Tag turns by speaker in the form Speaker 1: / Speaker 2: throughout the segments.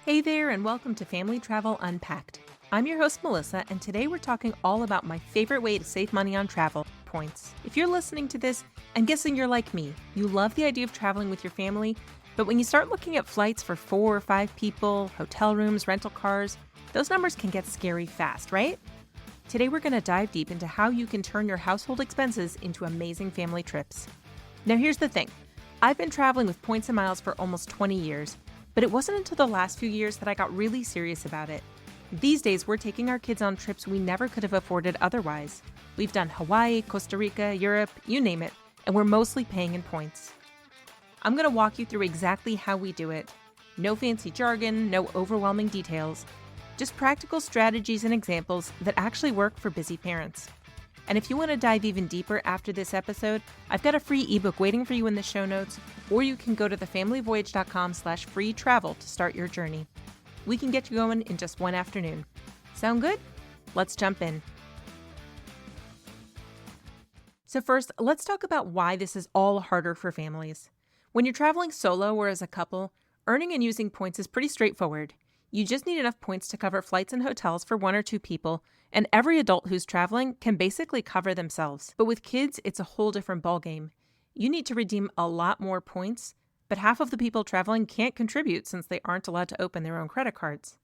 Speaker 1: Hey there, and welcome to Family Travel Unpacked. I'm your host, Melissa, and today we're talking all about my favorite way to save money on travel, points. If you're listening to this, I'm guessing you're like me. You love the idea of traveling with your family, but when you start looking at flights for 4 or 5 people, hotel rooms, rental cars, those numbers can get scary fast, right? Today we're going to dive deep into how you can turn your household expenses into amazing family trips. Now here's the thing. I've been traveling with points and miles for almost 20 years, but it wasn't until the last few years that I got really serious about it. These days, we're taking our kids on trips we never could have afforded otherwise. We've done Hawaii, Costa Rica, Europe, you name it, and we're mostly paying in points. I'm going to walk you through exactly how we do it. No fancy jargon, no overwhelming details, just practical strategies and examples that actually work for busy parents. And if you want to dive even deeper after this episode, I've got a free ebook waiting for you in the show notes, or you can go to thefamilyvoyage.com/free travel to start your journey. We can get you going in just one afternoon. Sound good? Let's jump in. So first, let's talk about why this is all harder for families. When you're traveling solo or as a couple, earning and using points is pretty straightforward. You just need enough points to cover flights and hotels for 1 or 2 people, and every adult who's traveling can basically cover themselves. But with kids, it's a whole different ballgame. You need to redeem a lot more points, but half of the people traveling can't contribute since they aren't allowed to open their own credit cards.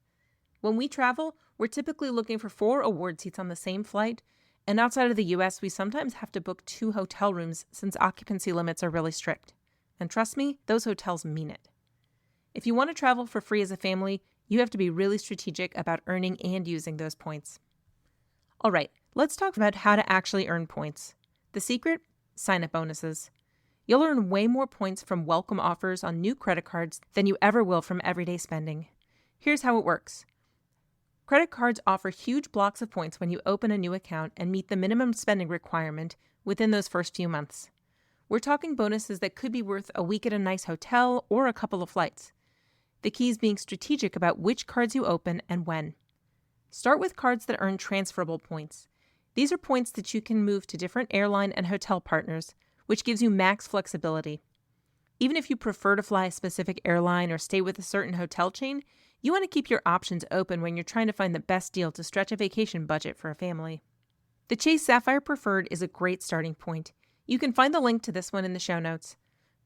Speaker 1: When we travel, we're typically looking for 4 award seats on the same flight, and outside of the US, we sometimes have to book 2 hotel rooms since occupancy limits are really strict. And trust me, those hotels mean it. If you want to travel for free as a family, you have to be really strategic about earning and using those points. All right, let's talk about how to actually earn points. The secret? Sign-up bonuses. You'll earn way more points from welcome offers on new credit cards than you ever will from everyday spending. Here's how it works. Credit cards offer huge blocks of points when you open a new account and meet the minimum spending requirement within those first few months. We're talking bonuses that could be worth a week at a nice hotel or a couple of flights. The key is being strategic about which cards you open and when. Start with cards that earn transferable points. These are points that you can move to different airline and hotel partners, which gives you max flexibility. Even if you prefer to fly a specific airline or stay with a certain hotel chain, you want to keep your options open when you're trying to find the best deal to stretch a vacation budget for a family. The Chase Sapphire Preferred is a great starting point. You can find the link to this one in the show notes.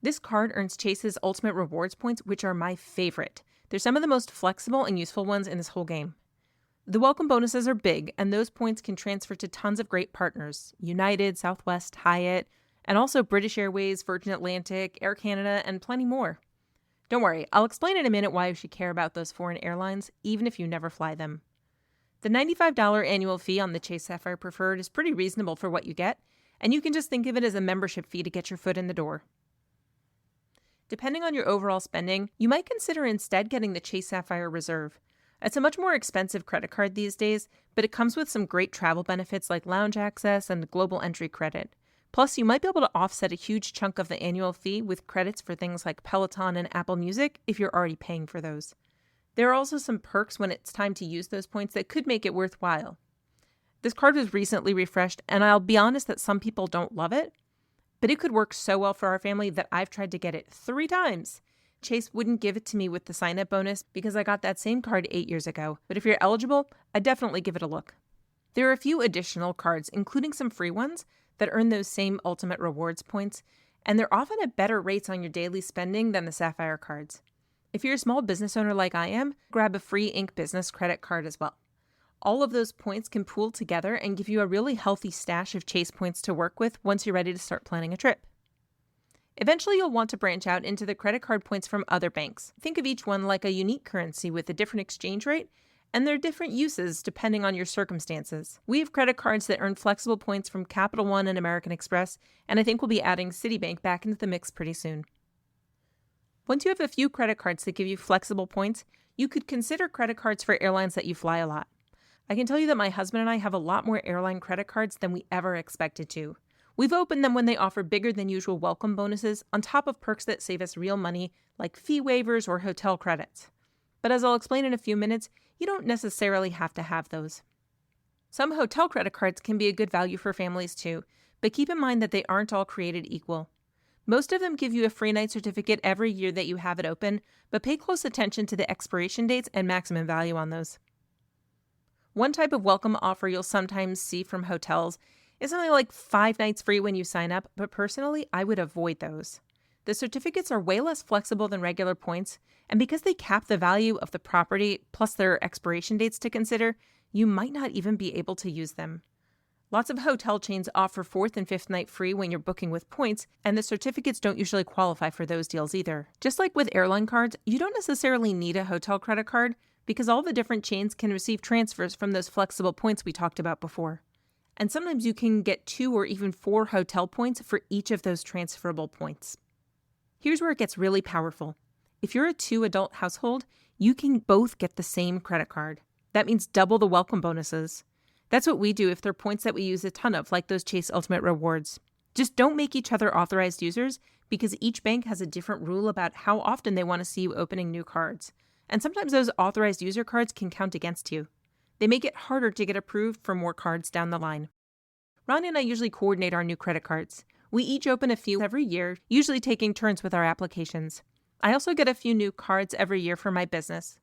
Speaker 1: This card earns Chase's Ultimate Rewards points, which are my favorite. They're some of the most flexible and useful ones in this whole game. The welcome bonuses are big, and those points can transfer to tons of great partners: United, Southwest, Hyatt, and also British Airways, Virgin Atlantic, Air Canada, and plenty more. Don't worry, I'll explain in a minute why you should care about those foreign airlines, even if you never fly them. The $95 annual fee on the Chase Sapphire Preferred is pretty reasonable for what you get, and you can just think of it as a membership fee to get your foot in the door. Depending on your overall spending, you might consider instead getting the Chase Sapphire Reserve. It's a much more expensive credit card these days, but it comes with some great travel benefits like lounge access and global entry credit. Plus, you might be able to offset a huge chunk of the annual fee with credits for things like Peloton and Apple Music if you're already paying for those. There are also some perks when it's time to use those points that could make it worthwhile. This card was recently refreshed, and I'll be honest that some people don't love it, but it could work so well for our family that I've tried to get it 3 times. Chase wouldn't give it to me with the sign-up bonus because I got that same card 8 years ago, but if you're eligible, I'd definitely give it a look. There are a few additional cards, including some free ones, that earn those same Ultimate Rewards points, and they're often at better rates on your daily spending than the Sapphire cards. If you're a small business owner like I am, grab a free Inc. business credit card as well. All of those points can pool together and give you a really healthy stash of Chase points to work with once you're ready to start planning a trip. Eventually, you'll want to branch out into the credit card points from other banks. Think of each one like a unique currency with a different exchange rate, and there are different uses depending on your circumstances. We have credit cards that earn flexible points from Capital One and American Express, and I think we'll be adding Citibank back into the mix pretty soon. Once you have a few credit cards that give you flexible points, you could consider credit cards for airlines that you fly a lot. I can tell you that my husband and I have a lot more airline credit cards than we ever expected to. We've opened them when they offer bigger than usual welcome bonuses on top of perks that save us real money, like fee waivers or hotel credits. But as I'll explain in a few minutes, you don't necessarily have to have those. Some hotel credit cards can be a good value for families too, but keep in mind that they aren't all created equal. Most of them give you a free night certificate every year that you have it open, but pay close attention to the expiration dates and maximum value on those. One type of welcome offer you'll sometimes see from hotels is something like 5 nights free when you sign up, but personally, I would avoid those. The certificates are way less flexible than regular points, and because they cap the value of the property plus their expiration dates to consider, you might not even be able to use them. Lots of hotel chains offer 4th and 5th night free when you're booking with points, and the certificates don't usually qualify for those deals either. Just like with airline cards, you don't necessarily need a hotel credit card because all the different chains can receive transfers from those flexible points we talked about before. And sometimes you can get 2 or even 4 hotel points for each of those transferable points. Here's where it gets really powerful. If you're a 2-adult household, you can both get the same credit card. That means double the welcome bonuses. That's what we do if they're points that we use a ton of, like those Chase Ultimate Rewards. Just don't make each other authorized users because each bank has a different rule about how often they want to see you opening new cards. And sometimes those authorized user cards can count against you. They make it harder to get approved for more cards down the line. Ronnie and I usually coordinate our new credit cards. We each open a few every year, usually taking turns with our applications. I also get a few new cards every year for my business.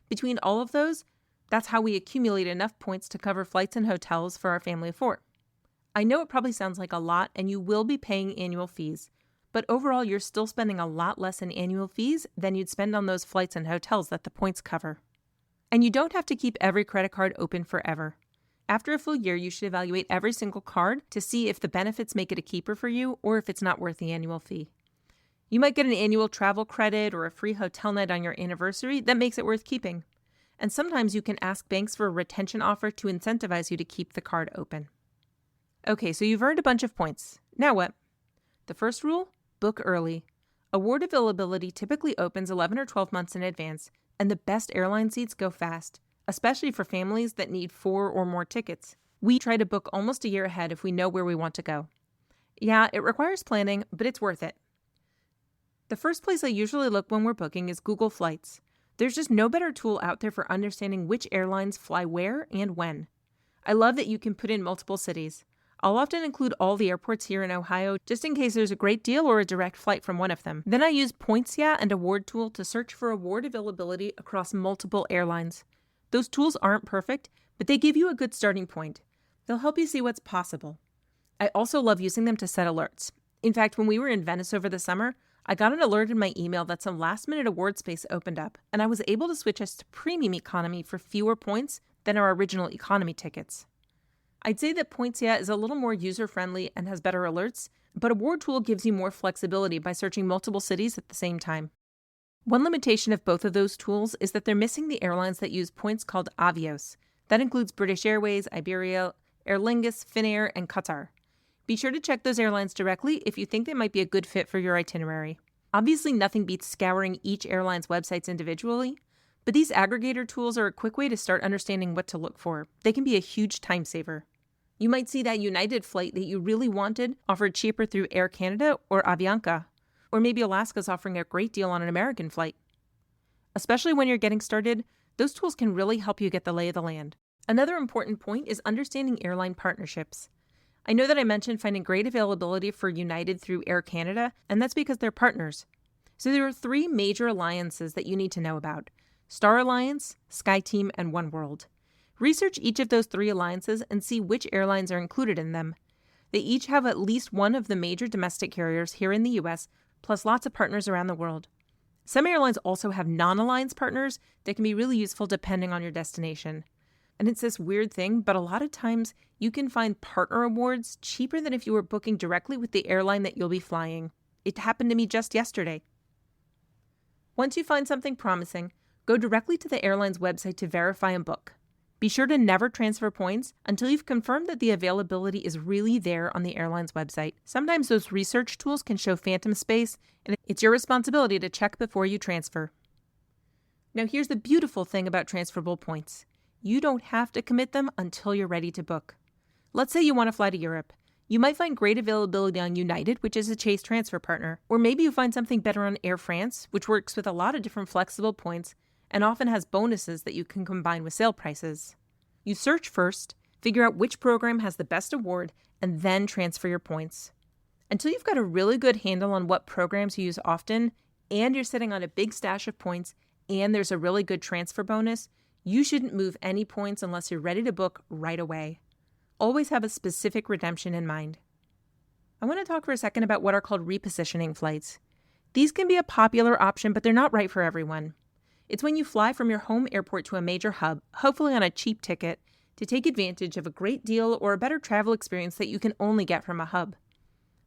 Speaker 1: Between all of those, that's how we accumulate enough points to cover flights and hotels for our family of 4. I know it probably sounds like a lot and you will be paying annual fees, but overall you're still spending a lot less in annual fees than you'd spend on those flights and hotels that the points cover. And you don't have to keep every credit card open forever. After a full year, you should evaluate every single card to see if the benefits make it a keeper for you or if it's not worth the annual fee. You might get an annual travel credit or a free hotel night on your anniversary that makes it worth keeping. And sometimes you can ask banks for a retention offer to incentivize you to keep the card open. Okay, so you've earned a bunch of points. Now what? The first rule? Book early. Award availability typically opens 11 or 12 months in advance, and the best airline seats go fast, especially for families that need 4 or more tickets. We try to book almost a year ahead if we know where we want to go. Yeah, it requires planning, but it's worth it. The first place I usually look when we're booking is Google Flights. There's just no better tool out there for understanding which airlines fly where and when. I love that you can put in multiple cities. I'll often include all the airports here in Ohio just in case there's a great deal or a direct flight from one of them. Then I use Points and Award Tool to search for award availability across multiple airlines. Those tools aren't perfect, but they give you a good starting point. They'll help you see what's possible. I also love using them to set alerts. In fact, when we were in Venice over the summer, I got an alert in my email that some last-minute award space opened up, and I was able to switch us to premium economy for fewer points than our original economy tickets. I'd say that Points is a little more user-friendly and has better alerts, but Award Tool gives you more flexibility by searching multiple cities at the same time. One limitation of both of those tools is that they're missing the airlines that use points called Avios. That includes British Airways, Iberia, Aer Lingus, Finnair, and Qatar. Be sure to check those airlines directly if you think they might be a good fit for your itinerary. Obviously, nothing beats scouring each airline's websites individually, but these aggregator tools are a quick way to start understanding what to look for. They can be a huge time saver. You might see that United flight that you really wanted offered cheaper through Air Canada or Avianca, or maybe Alaska's offering a great deal on an American flight. Especially when you're getting started, those tools can really help you get the lay of the land. Another important point is understanding airline partnerships. I know that I mentioned finding great availability for United through Air Canada, and that's because they're partners. So there are 3 major alliances that you need to know about: Star Alliance, SkyTeam, and oneworld. Research each of those 3 alliances and see which airlines are included in them. They each have at least one of the major domestic carriers here in the US, plus lots of partners around the world. Some airlines also have non-alliance partners that can be really useful depending on your destination. And it's this weird thing, but a lot of times you can find partner awards cheaper than if you were booking directly with the airline that you'll be flying. It happened to me just yesterday. Once you find something promising, go directly to the airline's website to verify and book. Be sure to never transfer points until you've confirmed that the availability is really there on the airline's website. Sometimes those research tools can show phantom space, and it's your responsibility to check before you transfer. Now here's the beautiful thing about transferable points. You don't have to commit them until you're ready to book. Let's say you want to fly to Europe. You might find great availability on United, which is a Chase transfer partner, or maybe you find something better on Air France, which works with a lot of different flexible points and often has bonuses that you can combine with sale prices. You search first, figure out which program has the best award, and then transfer your points. Until you've got a really good handle on what programs you use often, and you're sitting on a big stash of points, and there's a really good transfer bonus, you shouldn't move any points unless you're ready to book right away. Always have a specific redemption in mind. I want to talk for a second about what are called repositioning flights. These can be a popular option, but they're not right for everyone. It's when you fly from your home airport to a major hub, hopefully on a cheap ticket, to take advantage of a great deal or a better travel experience that you can only get from a hub.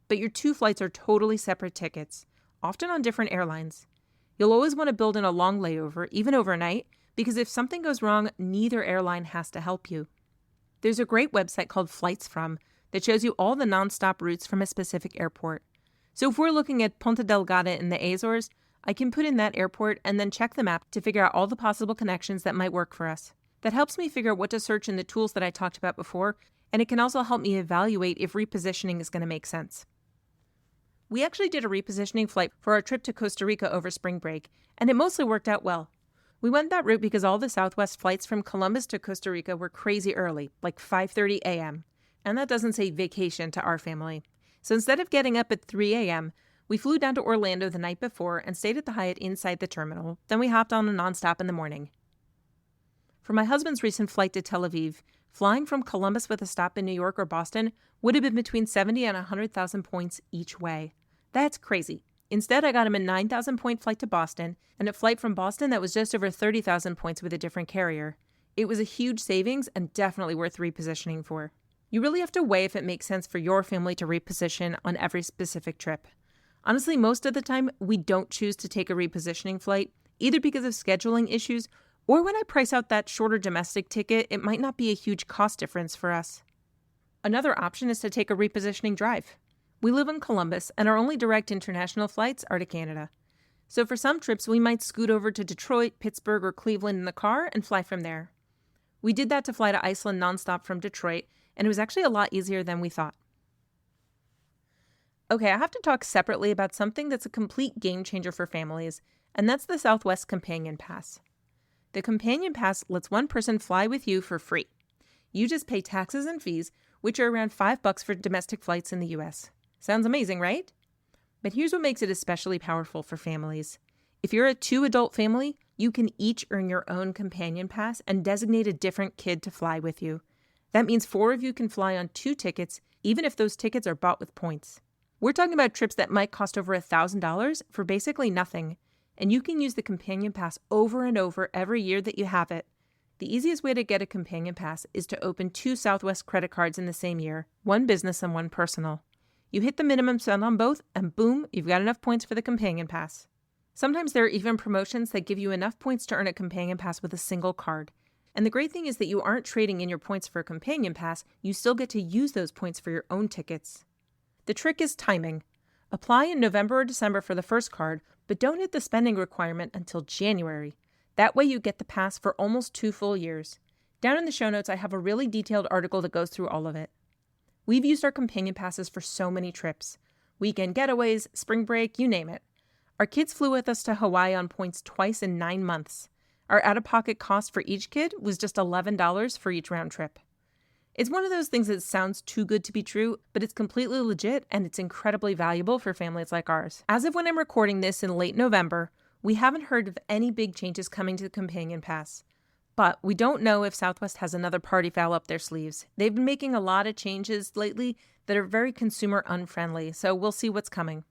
Speaker 1: But your two flights are totally separate tickets, often on different airlines. You'll always want to build in a long layover, even overnight, because if something goes wrong, neither airline has to help you. There's a great website called Flights From that shows you all the nonstop routes from a specific airport. So if we're looking at Ponta Delgada in the Azores, I can put in that airport and then check the map to figure out all the possible connections that might work for us. That helps me figure out what to search in the tools that I talked about before, and it can also help me evaluate if repositioning is going to make sense. We actually did a repositioning flight for our trip to Costa Rica over spring break, and it mostly worked out well. We went that route because all the Southwest flights from Columbus to Costa Rica were crazy early, like 5:30 a.m., and that doesn't say vacation to our family. So instead of getting up at 3 a.m., we flew down to Orlando the night before and stayed at the Hyatt inside the terminal. Then we hopped on a nonstop in the morning. For my husband's recent flight to Tel Aviv, flying from Columbus with a stop in New York or Boston would have been between 70 and 100,000 points each way. That's crazy. Instead, I got him a 9,000-point flight to Boston and a flight from Boston that was just over 30,000 points with a different carrier. It was a huge savings and definitely worth repositioning for. You really have to weigh if it makes sense for your family to reposition on every specific trip. Honestly, most of the time, we don't choose to take a repositioning flight, either because of scheduling issues or when I price out that shorter domestic ticket, it might not be a huge cost difference for us. Another option is to take a repositioning drive. We live in Columbus, and our only direct international flights are to Canada. So for some trips, we might scoot over to Detroit, Pittsburgh, or Cleveland in the car and fly from there. We did that to fly to Iceland nonstop from Detroit, and it was actually a lot easier than we thought. Okay, I have to talk separately about something that's a complete game changer for families, and that's the Southwest Companion Pass. The Companion Pass lets one person fly with you for free. You just pay taxes and fees, which are around $5 for domestic flights in the U.S. Sounds amazing, right? But here's what makes it especially powerful for families. If you're a 2-adult family, you can each earn your own Companion Pass and designate a different kid to fly with you. That means 4 of you can fly on 2 tickets, even if those tickets are bought with points. We're talking about trips that might cost over $1,000 for basically nothing, and you can use the Companion Pass over and over every year that you have it. The easiest way to get a Companion Pass is to open 2 Southwest credit cards in the same year, one business and one personal. You hit the minimum spend on both, and boom, you've got enough points for the Companion Pass. Sometimes there are even promotions that give you enough points to earn a Companion Pass with a single card. And the great thing is that you aren't trading in your points for a Companion Pass, you still get to use those points for your own tickets. The trick is timing. Apply in November or December for the first card, but don't hit the spending requirement until January. That way you get the pass for almost 2 full years. Down in the show notes, I have a really detailed article that goes through all of it. We've used our Companion Passes for so many trips. Weekend getaways, spring break, you name it. Our kids flew with us to Hawaii on points twice in 9 months. Our out-of-pocket cost for each kid was just $11 for each round trip. It's one of those things that sounds too good to be true, but it's completely legit and it's incredibly valuable for families like ours. As of when I'm recording this in late November, we haven't heard of any big changes coming to the Companion Pass. But we don't know if Southwest has another party foul up their sleeves. They've been making a lot of changes lately that are very consumer unfriendly, so we'll see what's coming.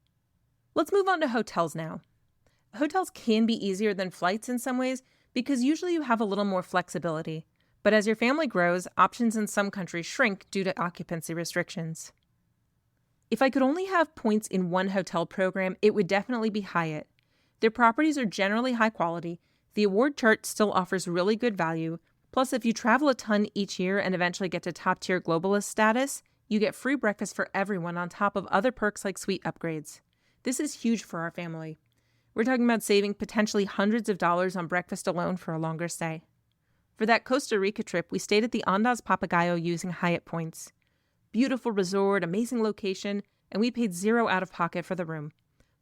Speaker 1: Let's move on to hotels now. Hotels can be easier than flights in some ways because usually you have a little more flexibility. But as your family grows, options in some countries shrink due to occupancy restrictions. If I could only have points in one hotel program, it would definitely be Hyatt. Their properties are generally high quality. The award chart still offers really good value. Plus, if you travel a ton each year and eventually get to top-tier globalist status, you get free breakfast for everyone on top of other perks like suite upgrades. This is huge for our family. We're talking about saving potentially hundreds of dollars on breakfast alone for a longer stay. For that Costa Rica trip, we stayed at the Ondas Papagayo using Hyatt points. Beautiful resort, amazing location, and we paid $0 out of pocket for the room.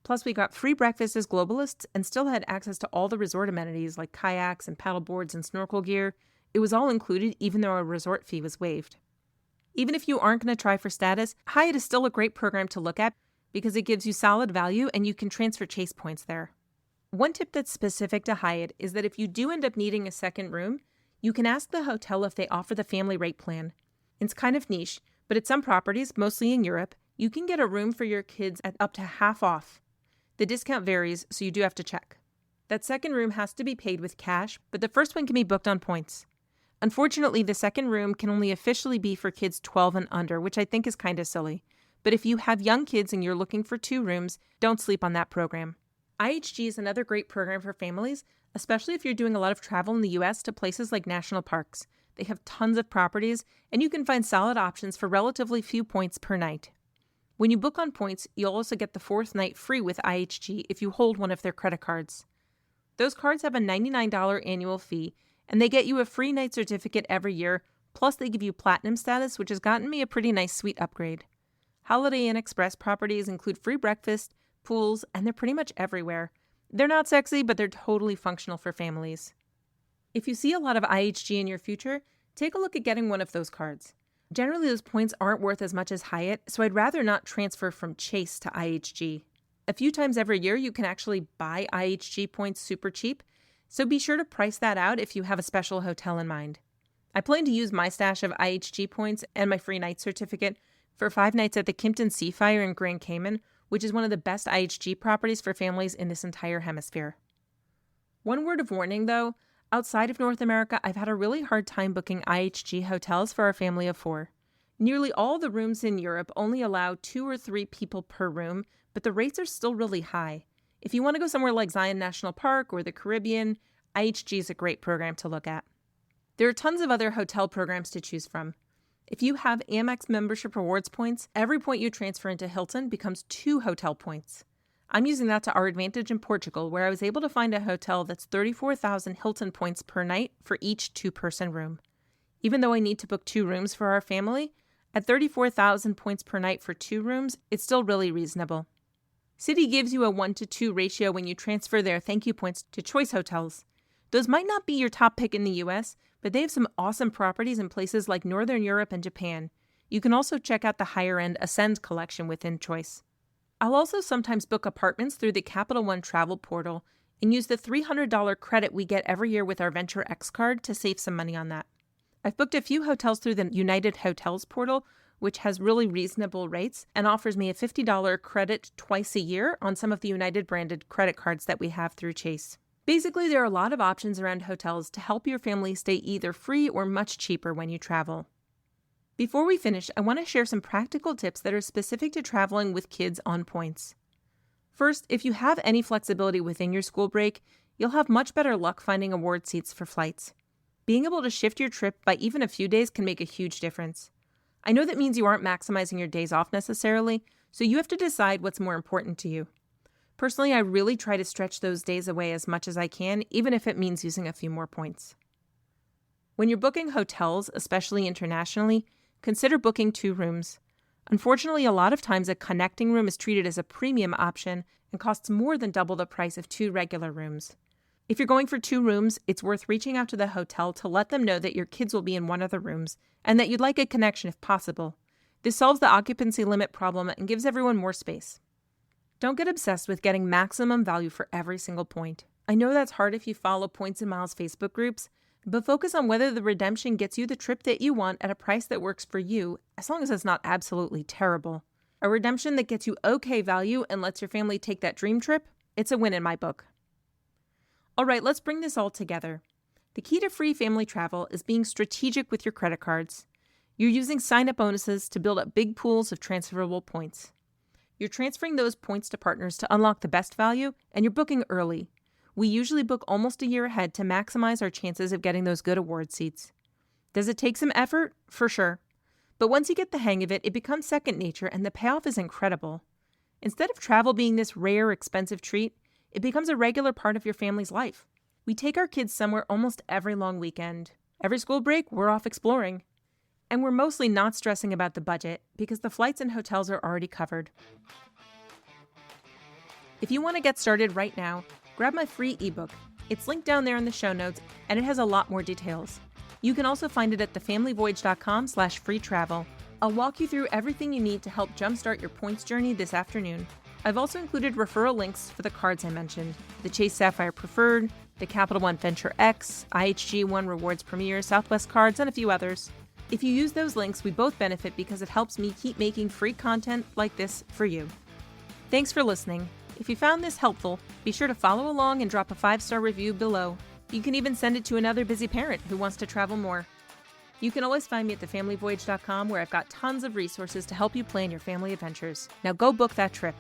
Speaker 1: Plus, we got free breakfast as globalists and still had access to all the resort amenities like kayaks and paddle boards and snorkel gear. It was all included even though our resort fee was waived. Even if you aren't going to try for status, Hyatt is still a great program to look at because it gives you solid value and you can transfer Chase points there. One tip that's specific to Hyatt is that if you do end up needing a second room, you can ask the hotel if they offer the family rate plan. It's kind of niche, but at some properties, mostly in Europe, you can get a room for your kids at up to half off. The discount varies, so you do have to check. That second room has to be paid with cash, but the first one can be booked on points. Unfortunately, the second room can only officially be for kids 12 and under, which I think is kind of silly. But if you have young kids and you're looking for 2 rooms, don't sleep on that program. IHG is another great program for families, especially if you're doing a lot of travel in the U.S. to places like national parks. They have tons of properties, and you can find solid options for relatively few points per night. When you book on points, you'll also get the 4th night free with IHG if you hold one of their credit cards. Those cards have a $99 annual fee, and they get you a free night certificate every year, plus they give you platinum status, which has gotten me a pretty nice suite upgrade. Holiday Inn Express properties include free breakfast, pools, and they're pretty much everywhere. They're not sexy, but they're totally functional for families. If you see a lot of IHG in your future, take a look at getting one of those cards. Generally, those points aren't worth as much as Hyatt, so I'd rather not transfer from Chase to IHG. A few times every year, you can actually buy IHG points super cheap, so be sure to price that out if you have a special hotel in mind. I plan to use my stash of IHG points and my free night certificate for 5 nights at the Kimpton Seafire in Grand Cayman, which is one of the best IHG properties for families in this entire hemisphere. One word of warning, though, outside of North America, I've had a really hard time booking IHG hotels for our family of 4. Nearly all the rooms in Europe only allow 2 or 3 people per room, but the rates are still really high. If you want to go somewhere like Zion National Park or the Caribbean, IHG is a great program to look at. There are tons of other hotel programs to choose from. If you have Amex membership rewards points, every point you transfer into Hilton becomes 2 hotel points. I'm using that to our advantage in Portugal, where I was able to find a hotel that's 34,000 Hilton points per night for each 2-person room. Even though I need to book 2 rooms for our family, at 34,000 points per night for 2 rooms, it's still really reasonable. Citi gives you a 1-to-2 ratio when you transfer their thank you points to Choice hotels. Those might not be your top pick in the US, but they have some awesome properties in places like Northern Europe and Japan. You can also check out the higher-end Ascend collection within Choice. I'll also sometimes book apartments through the Capital One travel portal and use the $300 credit we get every year with our Venture X card to save some money on that. I've booked a few hotels through the United Hotels portal, which has really reasonable rates and offers me a $50 credit twice a year on some of the United branded credit cards that we have through Chase. Basically, there are a lot of options around hotels to help your family stay either free or much cheaper when you travel. Before we finish, I want to share some practical tips that are specific to traveling with kids on points. First, if you have any flexibility within your school break, you'll have much better luck finding award seats for flights. Being able to shift your trip by even a few days can make a huge difference. I know that means you aren't maximizing your days off necessarily, so you have to decide what's more important to you. Personally, I really try to stretch those days away as much as I can, even if it means using a few more points. When you're booking hotels, especially internationally, consider booking 2 rooms. Unfortunately, a lot of times a connecting room is treated as a premium option and costs more than double the price of 2 regular rooms. If you're going for 2 rooms, it's worth reaching out to the hotel to let them know that your kids will be in one of the rooms and that you'd like a connection if possible. This solves the occupancy limit problem and gives everyone more space. Don't get obsessed with getting maximum value for every single point. I know that's hard if you follow Points and Miles Facebook groups, but focus on whether the redemption gets you the trip that you want at a price that works for you, as long as it's not absolutely terrible. A redemption that gets you okay value and lets your family take that dream trip, it's a win in my book. All right, let's bring this all together. The key to free family travel is being strategic with your credit cards. You're using sign-up bonuses to build up big pools of transferable points. You're transferring those points to partners to unlock the best value, and you're booking early. We usually book almost a year ahead to maximize our chances of getting those good award seats. Does it take some effort? For sure. But once you get the hang of it, it becomes second nature and the payoff is incredible. Instead of travel being this rare, expensive treat, it becomes a regular part of your family's life. We take our kids somewhere almost every long weekend. Every school break, we're off exploring. And we're mostly not stressing about the budget because the flights and hotels are already covered. If you want to get started right now, grab my free ebook. It's linked down there in the show notes, and it has a lot more details. You can also find it at thefamilyvoyage.com/free travel. I'll walk you through everything you need to help jumpstart your points journey this afternoon. I've also included referral links for the cards I mentioned, the Chase Sapphire Preferred, the Capital One Venture X, IHG One Rewards Premier, Southwest Cards, and a few others. If you use those links, we both benefit because it helps me keep making free content like this for you. Thanks for listening. If you found this helpful, be sure to follow along and drop a 5-star review below. You can even send it to another busy parent who wants to travel more. You can always find me at thefamilyvoyage.com, where I've got tons of resources to help you plan your family adventures. Now go book that trip.